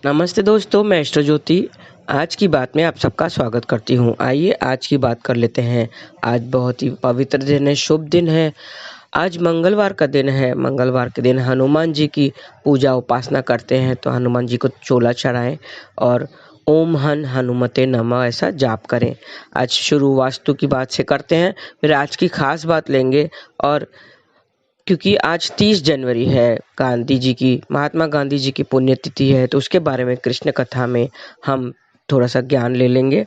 नमस्ते दोस्तों, मैं एस्ट्रो ज्योति आज की बात में आप सबका स्वागत करती हूँ। आइए आज की बात कर लेते हैं। आज बहुत ही पवित्र दिन है, शुभ दिन है। आज मंगलवार का दिन है। मंगलवार के दिन हनुमान जी की पूजा उपासना करते हैं, तो हनुमान जी को चोला चढ़ाएं और ओम हन हनुमते नमः ऐसा जाप करें। आज शुरू वास्तु की बात से करते हैं, फिर आज की खास बात लेंगे। और क्योंकि आज 30 जनवरी है, गांधी जी की महात्मा गांधी जी की पुण्यतिथि है, तो उसके बारे में कृष्ण कथा में हम थोड़ा सा ज्ञान ले लेंगे।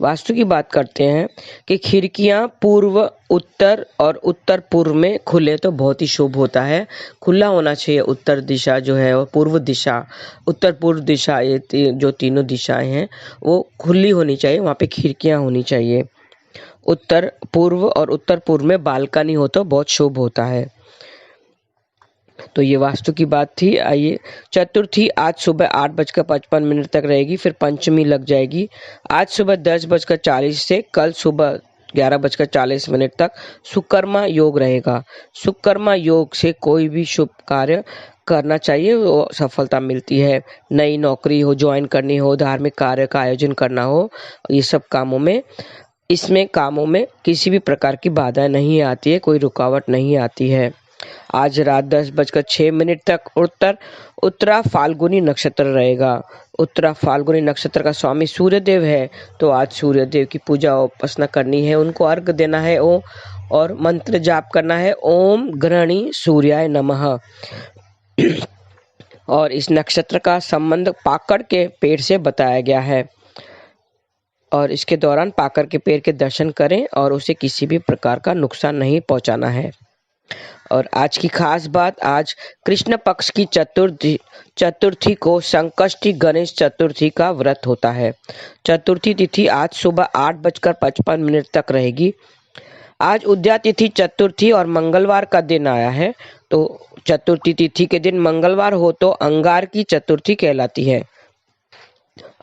वास्तु की बात करते हैं कि खिड़कियां पूर्व, उत्तर और उत्तर पूर्व में खुले तो बहुत ही शुभ होता है। खुला होना चाहिए उत्तर दिशा जो है, और पूर्व दिशा, उत्तर पूर्व दिशा, ये जो तीनों दिशाएं हैं वो खुली होनी चाहिए। वहाँ पे खिड़कियां होनी चाहिए। उत्तर पूर्व और उत्तर पूर्व में बालकनी हो तो बहुत शुभ होता है। तो ये वास्तु की बात थी। आइए, चतुर्थी आज सुबह 8:55 तक रहेगी, फिर पंचमी लग जाएगी। आज सुबह 10:40 से कल सुबह 11:40 तक सुकर्मा योग रहेगा। सुकर्मा योग से कोई भी शुभ कार्य करना चाहिए, वो सफलता मिलती है। नई नौकरी हो, ज्वाइन करनी हो, धार्मिक कार्य का आयोजन करना हो, ये सब कामों में, इसमें कामों में किसी भी प्रकार की बाधा नहीं आती है, कोई रुकावट नहीं आती है। आज रात 10:06 तक उत्तरा फाल्गुनी नक्षत्र रहेगा। उत्तरा फाल्गुनी नक्षत्र का स्वामी सूर्यदेव है, तो आज सूर्यदेव की पूजा उपासना करनी है, उनको अर्घ देना है और मंत्र जाप करना है, ओम ग्रहणी सूर्याय नमः। और इस नक्षत्र का संबंध पाकड़ के पेड़ से बताया गया है, और इसके दौरान पाकड़ के पेड़ के दर्शन करें और उसे किसी भी प्रकार का नुकसान नहीं पहुंचाना है। और आज की खास बात, आज कृष्ण पक्ष की चतुर्थी को संकष्टी गणेश चतुर्थी का व्रत होता है। चतुर्थी तिथि आज सुबह 8:55 तक रहेगी। आज उद्या तिथि चतुर्थी और मंगलवार का दिन आया है, तो चतुर्थी तिथि के दिन मंगलवार हो तो अंगार की चतुर्थी कहलाती है।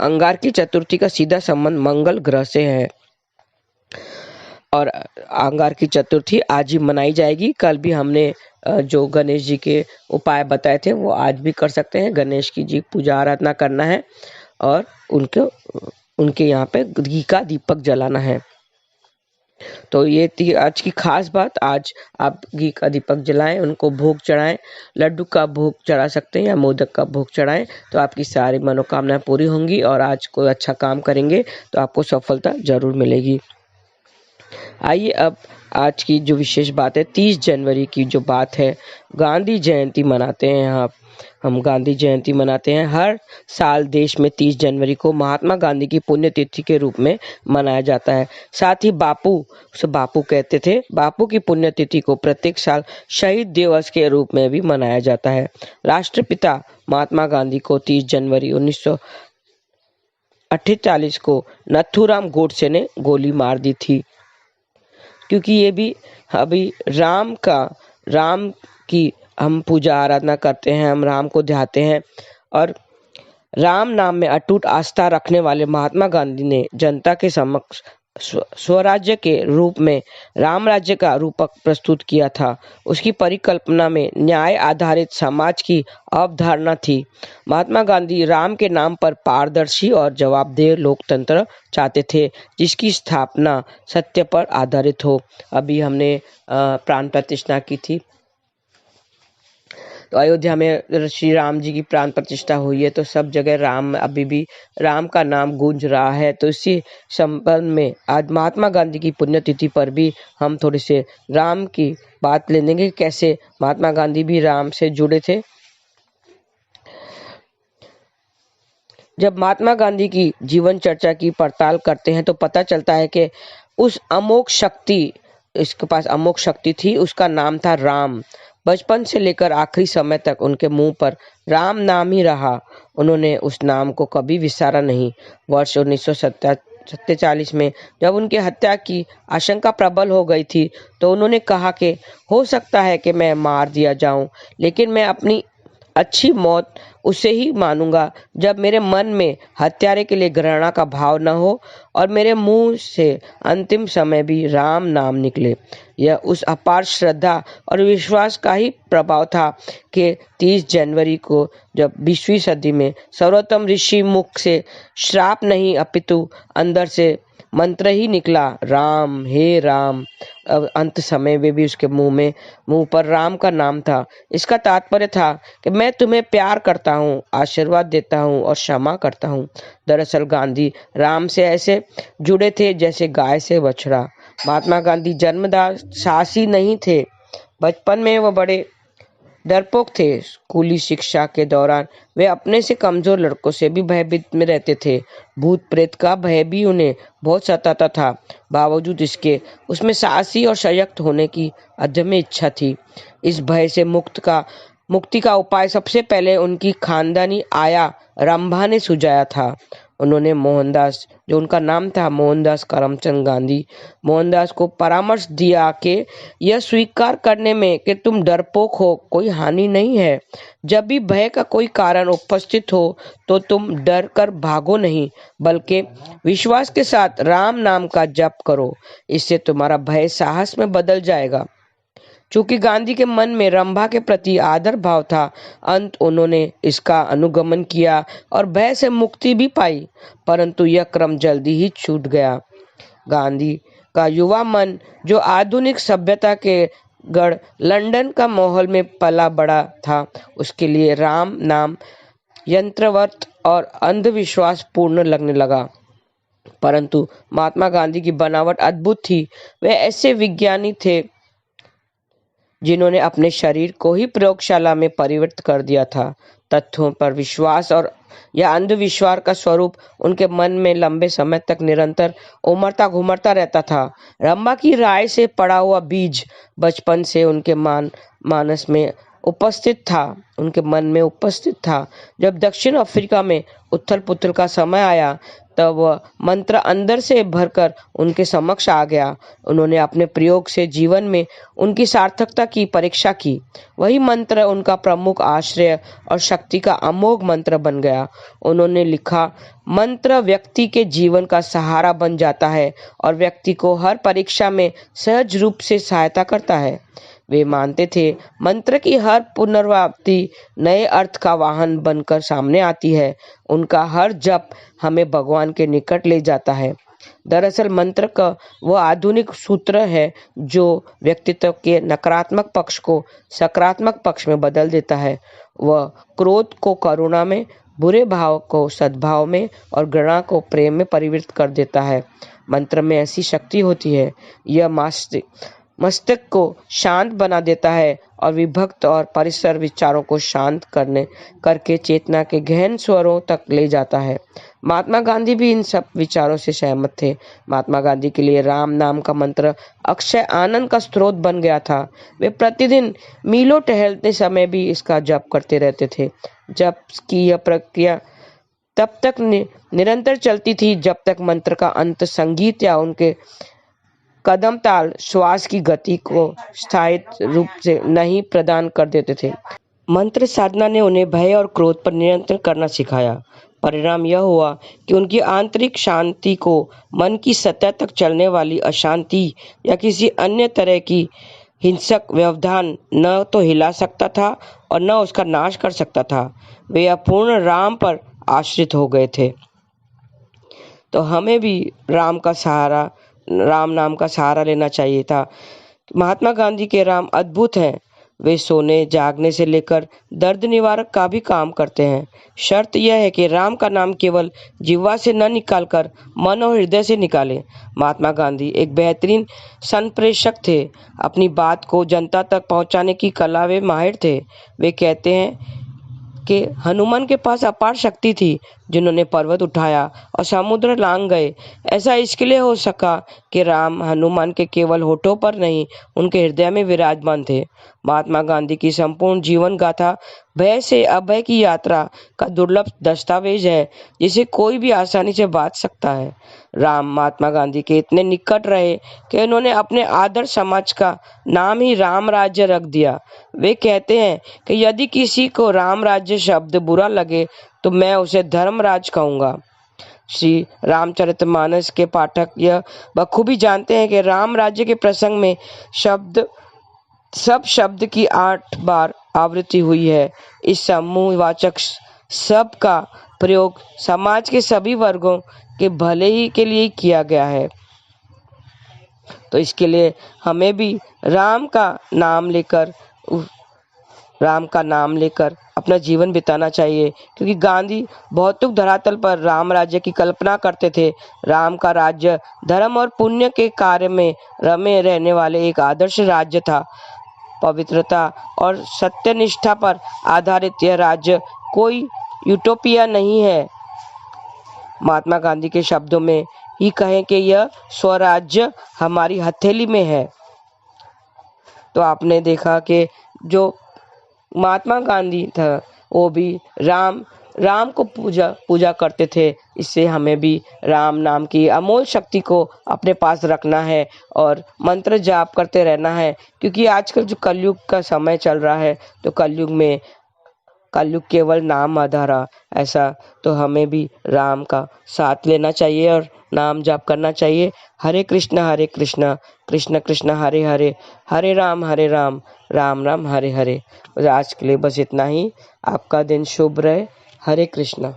अंगार की चतुर्थी का सीधा संबंध मंगल ग्रह से है, और अंगार की चतुर्थी आज ही मनाई जाएगी। कल भी हमने जो गणेश जी के उपाय बताए थे वो आज भी कर सकते हैं। गणेश की जी पूजा आराधना करना है और उनके यहाँ पे घी का दीपक जलाना है। तो ये थी आज की खास बात। आज आप घी का दीपक जलाएं, उनको भोग चढ़ाएं, लड्डू का भोग चढ़ा सकते हैं या मोदक का भोग चढ़ाएं, तो आपकी सारी मनोकामनाएं पूरी होंगी। और आज कोई अच्छा काम करेंगे तो आपको सफलता जरूर मिलेगी। आइए अब आज की जो विशेष बात है, 30 जनवरी की जो बात है, गांधी जयंती मनाते हैं। हम गांधी जयंती मनाते हैं। हर साल देश में 30 जनवरी को महात्मा गांधी की पुण्यतिथि के रूप में मनाया जाता है। साथ ही बापू कहते थे, बापू की पुण्यतिथि को प्रत्येक साल शहीद दिवस के रूप में भी मनाया जाता है। राष्ट्रपिता महात्मा गांधी को 30 जनवरी 1948 को नथुराम गोडसे ने गोली मार दी थी, क्योंकि ये भी अभी राम की हम पूजा आराधना करते हैं, हम राम को ध्याते हैं। और राम नाम में अटूट आस्था रखने वाले महात्मा गांधी ने जनता के समक्ष स्वराज्य के रूप में राम राज्य का रूपक प्रस्तुत किया था। उसकी परिकल्पना में न्याय आधारित समाज की अवधारणा थी। महात्मा गांधी राम के नाम पर पारदर्शी और जवाबदेह लोकतंत्र चाहते थे, जिसकी स्थापना सत्य पर आधारित हो। अभी हमने प्राण प्रतिष्ठा की थी, तो अयोध्या में श्री राम जी की प्राण प्रतिष्ठा हुई है, तो सब जगह राम, अभी भी राम का नाम गूंज रहा है। तो इसी संबंध में आज महात्मा गांधी की पुण्यतिथि पर भी हम थोड़े से राम की बात ले लेंगे, कैसे महात्मा गांधी भी राम से जुड़े थे। जब महात्मा गांधी की जीवन चर्चा की पड़ताल करते हैं तो पता चलता है कि इसके पास अमोघ शक्ति थी। उसका नाम था राम। बचपन से लेकर आखिरी समय तक उनके मुंह पर राम नाम ही रहा। उन्होंने उस नाम को कभी विसारा नहीं। वर्ष 1947 में जब उनकी हत्या की आशंका प्रबल हो गई थी, तो उन्होंने कहा कि हो सकता है कि मैं मार दिया जाऊं, लेकिन मैं अपनी अच्छी मौत उसे ही मानूंगा जब मेरे मन में हत्यारे के लिए घृणा का भाव न हो और मेरे मुंह से अंतिम समय भी राम नाम निकले। यह उस अपार श्रद्धा और विश्वास का ही प्रभाव था कि 30 जनवरी को जब 20वीं सदी में सर्वोत्तम ऋषि मुख से श्राप नहीं अपितु अंदर से मंत्र ही निकला, राम हे राम। अब अंत समय में भी उसके मुंह पर राम का नाम था। इसका तात्पर्य था कि मैं तुम्हें प्यार करता हूँ, आशीर्वाद देता हूँ और क्षमा करता हूँ। दरअसल गांधी राम से ऐसे जुड़े थे जैसे गाय से बछड़ा। महात्मा गांधी जन्मदार साहसी नहीं थे। बचपन में वह बड़े डरपोक थे। स्कूली शिक्षा के दौरान वे अपने से कमजोर लड़कों से भी भयभीत में रहते थे। भूत प्रेत का भय भी उन्हें बहुत सताता था। बावजूद इसके उसमें साहसी और सशक्त होने की अदम्य इच्छा थी। इस भय से मुक्ति का उपाय सबसे पहले उनकी खानदानी आया रंभा ने सुझाया था। उन्होंने मोहनदास, जो उनका नाम था मोहनदास करमचंद गांधी, मोहनदास को परामर्श दिया कि यह स्वीकार करने में कि तुम डरपोक हो कोई हानि नहीं है। जब भी भय का कोई कारण उपस्थित हो तो तुम डर कर भागो नहीं, बल्कि विश्वास के साथ राम नाम का जप करो। इससे तुम्हारा भय साहस में बदल जाएगा। चूंकि गांधी के मन में रंभा के प्रति आदर भाव था, उन्होंने इसका अनुगमन किया और भय से मुक्ति भी पाई। परंतु यह क्रम जल्दी ही छूट गया। गांधी का युवा मन, जो आधुनिक सभ्यता के गढ़ लंदन का माहौल में पला बड़ा था, उसके लिए राम नाम यंत्रवत और अंधविश्वास पूर्ण लगने लगा। परंतु महात्मा गांधी की बनावट अद्भुत थी। वे ऐसे विज्ञानी थे जिन्होंने अपने शरीर को ही प्रयोगशाला में परिवर्तित कर दिया था। तथ्यों पर विश्वास और या अंधविश्वास का स्वरूप उनके मन में लंबे समय तक निरंतर उमड़ता घुमड़ता रहता था। रंभा की राय से पड़ा हुआ बीज बचपन से उनके मानस में उनके मन में उपस्थित था। जब दक्षिण अफ्रीका में उथल पुथल का समय आया, तब वह मंत्र अंदर से भरकर उनके समक्ष आ गया। उन्होंने अपने प्रयोग से जीवन में उनकी सार्थकता की परीक्षा की। वही मंत्र उनका प्रमुख आश्रय और शक्ति का अमोघ मंत्र बन गया। उन्होंने लिखा, मंत्र व्यक्ति के जीवन का सहारा बन जाता है और व्यक्ति को हर परीक्षा में सहज रूप से सहायता करता है। वे मानते थे मंत्र की हर पुनरावृत्ति नए अर्थ का वाहन बनकर सामने आती है। उनका हर जप हमें भगवान के निकट ले जाता है। दरअसल मंत्र का वह आधुनिक सूत्र है जो व्यक्तित्व के नकारात्मक पक्ष को सकारात्मक पक्ष में बदल देता है। वह क्रोध को करुणा में, बुरे भाव को सद्भाव में और घृणा को प्रेम में परिवर्तित कर देता है। मंत्र में ऐसी शक्ति होती है, यह मस्तिष्क को शांत बना देता है और विभक्त और परिसर विचारों को शांत करके चेतना के गहन स्वरों तक ले जाता है। महात्मा गांधी भी इन सब विचारों से सहमत थे। महात्मा गांधी के लिए राम नाम का मंत्र अक्षय आनंद का स्रोत बन गया था। वे प्रतिदिन मीलों टहलते समय भी इसका जप करते रहते थे। जप की यह प्रक्रिया तब तक निरंतर चलती थी जब तक मंत्र का अंत संगीत या उनके कदम ताल श्वास की गति को स्थायी रूप से नहीं प्रदान कर देते थे। मंत्र साधना ने उन्हें भय और क्रोध पर नियंत्रण करना सिखाया। परिणाम यह हुआ कि उनकी आंतरिक शांति को मन की सतह तक चलने वाली अशांति या किसी अन्य तरह की हिंसक व्यवधान न तो हिला सकता था और न उसका नाश कर सकता था। वे अपूर्ण राम पर आश्रित हो गए थे। तो हमें भी राम नाम का सहारा लेना चाहिए था। महात्मा गांधी के राम अद्भुत हैं। वे सोने जागने से लेकर दर्द निवारक का भी काम करते हैं। शर्त यह है कि राम का नाम केवल जिह्वा से न निकालकर मन और हृदय से निकालें। महात्मा गांधी एक बेहतरीन संप्रेषक थे। अपनी बात को जनता तक पहुंचाने की कला वे माहिर थे। वे कहते हैं कि हनुमान के पास अपार शक्ति थी, जिन्होंने पर्वत उठाया और समुद्र लांघ गए। ऐसा इसलिए हो सका कि राम हनुमान के केवल होठों पर नहीं, उनके हृदय में विराजमान थे। महात्मा गांधी की संपूर्ण जीवन गाथा भय से अभय की यात्रा का दुर्लभ दस्तावेज है, जिसे कोई भी आसानी से बांट सकता है। राम महात्मा गांधी के इतने निकट रहे कि उन्होंने अपने आदर्श समाज का नाम ही राम राज्य रख दिया। वे कहते हैं कि यदि किसी को राम राज्य शब्द बुरा लगे तो मैं उसे धर्मराज कहूंगा। श्री रामचरितमानस के पाठक यह बखूबी जानते हैं कि राम राज्य के प्रसंग में सब शब्द की 8 बार आवृत्ति हुई है। इस समूहवाचक सब का प्रयोग समाज के सभी वर्गों के भले ही के लिए किया गया है। तो इसके लिए हमें भी राम का नाम लेकर अपना जीवन बिताना चाहिए, क्योंकि गांधी भौतिक धरातल पर राम राज्य की कल्पना करते थे। राम का राज्य धर्म और पुण्य के कार्य में रमे रहने वाले एक आदर्श राज्य था। पवित्रता और सत्यनिष्ठा पर आधारित यह राज्य कोई यूटोपिया नहीं है। महात्मा गांधी के शब्दों में ही कहें कि यह स्वराज्य हमारी हथेली में है। तो आपने देखा कि जो महात्मा गांधी था वो भी राम को पूजा करते थे। इससे हमें भी राम नाम की अमोल शक्ति को अपने पास रखना है और मंत्र जाप करते रहना है, क्योंकि आजकल जो कलयुग का समय चल रहा है, तो कलयुग केवल नाम आधारा ऐसा, तो हमें भी राम का साथ लेना चाहिए और नाम जाप करना चाहिए। हरे कृष्ण कृष्ण कृष्ण हरे हरे, हरे राम राम राम हरे हरे। आज के लिए बस इतना ही। आपका दिन शुभ रहे। हरे कृष्णा।